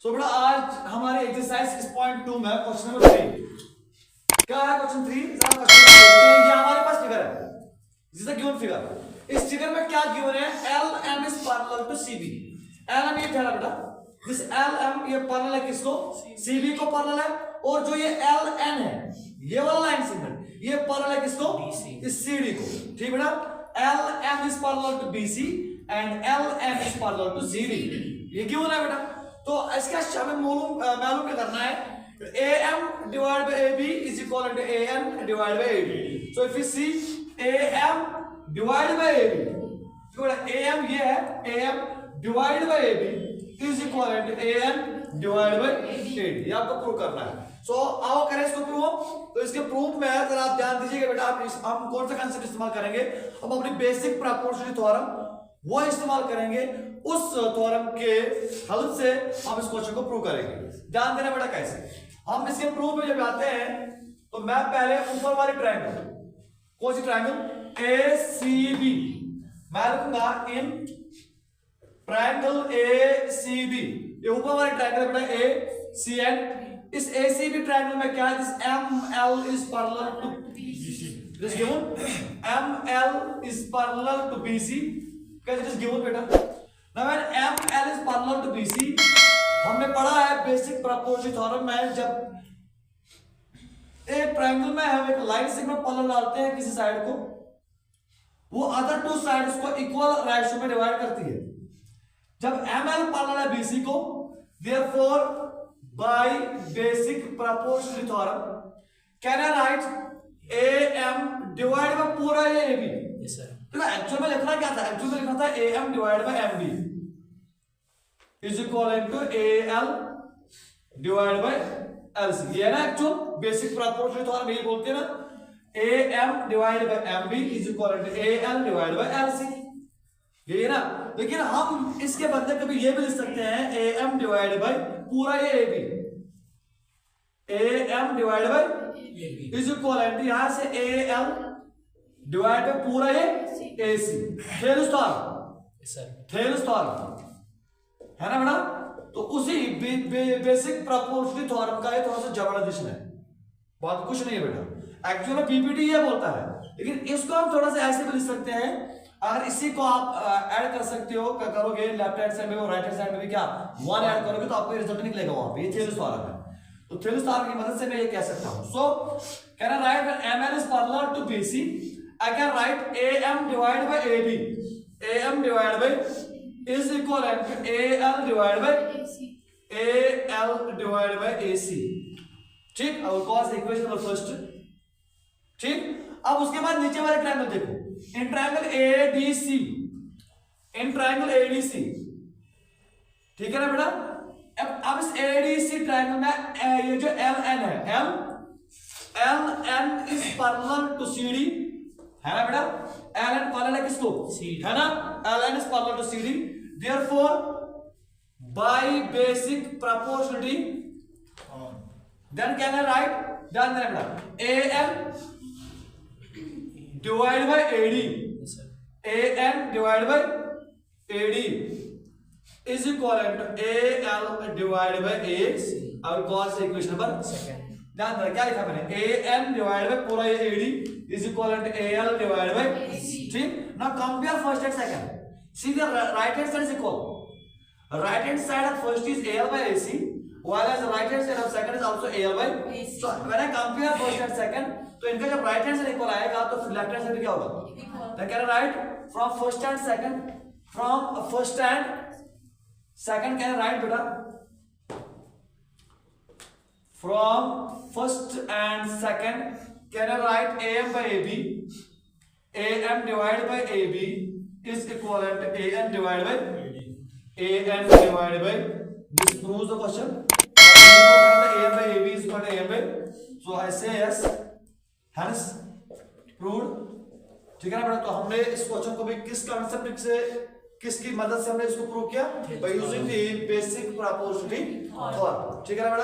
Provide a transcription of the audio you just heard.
सो बेटा आज हमारे एक्सरसाइज 6.2 में क्वेश्चन नंबर 3 क्या है। क्वेश्चन 3 जरा क्वेश्चन ये हमारे पास फिगर है, दिस इज गिवन फिगर। इस फिगर में क्या गिवन है, LM is parallel to CB। LM ये ठहरा बेटा, दिस LM ये पैरेलल है किसको, CB को पैरेलल है। और जो ये LN है ये वाला लाइन सेगमेंट ये पैरेलल है किसको, इस CD को। ठीक बेटा, LM is parallel to BC and LN is parallel to CD, ये गिवन है बेटा। तो इसका हमें मालूम क्या करना है, AM divided by AB is equal to AN divided by AB. So if you see AM divided by AB, तो AM ये है, AM divided by AB is equal to AN divided by AD, ये आपको prove करना है। सो आओ करें इसको प्रूव। तो इसके प्रूफ में अगर आप ध्यान दीजिएगा बेटा, हम कौन सा कंसेप्ट इस्तेमाल करेंगे, हम अपनी बेसिक प्रोपोर्शनल थ्योरम वो इस्तेमाल करेंगे। उस थ्योरम के हेल्प से हम इस क्वेश्चन को प्रूव करेंगे। ध्यान देना बेटा कैसे हम इसके प्रूफ में जब आते हैं, तो मैं पहले ऊपर वाली ट्रायंगल, कौन सी ट्रायंगल, ACB, मैं लिखूंगा इन ट्रायंगल ACB, ये ऊपर वाली ट्रायंगल बेटा ACN। इस ACB ट्रायंगल में क्या है, this ML is parallel to BC, this given ML is parallel to BC, कैसे दिस गिवन बेटा। Now when ML is parallel to BC, हमने पढ़ा है बेसिक प्रोपोर्शनल थ्योरम में, जब एक ट्रायंगल में हम एक लाइन सेगमेंट पैरेलल डालते हैं किसी साइड को, वो अदर टू साइड्स को इक्वल रेशियो में डिवाइड करती है। जब ML पैरेलल है BC को, therefore by basic proportional theorem can I right AM divide by पूरा ये AB। Yes sir. तो एक्चुअल में लिखना क्या था, एक्चुअल में लिखना था AM divide by MB is equal to AL divided by LC, ये ना एक्चुअल बेसिक प्रोपोर्शनल थ्योरम यही बोलते हैं ना, AM divided by MB is equal to AL divided by LC, यही ना। लेकिन हम इसके बदले कभी ये भी लिख सकते हैं AM divided by पूरा ये AB, AM divided by AB is equal to यहां से AL divided by पूरा ये AC, थेल्स थ्योरम है ना बेटा। तो उसी बेसिक प्रोपोर्शनल थ्योरम का ये थोड़ा सा जबरदस्त है, बहुत कुछ नहीं है बेटा। एक्चुअली PPT ये बोलता है, लेकिन इसको हम थोड़ा सा ऐसे भी लिख सकते हैं। अगर इसी को आप ऐड कर सकते हो, क्या करोगे, लेफ्ट हैंड साइड में और राइट हैंड साइड में भी क्या 1 ऐड करोगे तो आपको रिजल्ट निकलेगा वहां पे, ये थेल्स थ्योरम है। तो थेल्स थ्योरम की मदद से मैं ये कह सकता हूं। So can I write ML is parallel to BC, I can write AM divided by AB, AM divided by is equal to AL divided by AC। ठीक, और cos इक्वेशन नंबर फर्स्ट। ठीक, अब उसके बाद नीचे वाले ट्रायंगल देखो, in triangle ADC, in triangle ADC, ठीक है ना बेटा। अब इस ADC ट्रायंगल में ये जो LN है, LN is parallel to CD, है ना बेटा। LN पैरेलल है किसको, है ना, LN is parallel to CD, therefore by basic proportionality then can I write, then AM divided by AD, AN divided by AD is equal to AL divided by AC, और कौन सा equation number second. ध्यान रखना क्या लिखा मैंने, AN divided by पूरा ये AD is equal to AL divided by AC। ठीक, now compare first and second, see the right hand side is equal, right hand side of first is AL by AC, while as the right hand side of second is also AL by AC। so when I compare first and second, तो इनका जब right hand side equal आएगा तो फिर left hand side क्या होगा, then can I write from first and second, from first and second can I write बेटा, from first and second can I write AM by AB, AM divided by AB is equivalent to AN divided by AN divided by, this proves the question, AM by AB is equal to AM by, so I say yes, hence proved। ठीक है ना बेटा। तो हमने इस question को भी किस कंसेप्ट से, किसकी मदद से हमने इसको प्रूव किया, by using the basic proportional theorem. ठीक है ना बेटा।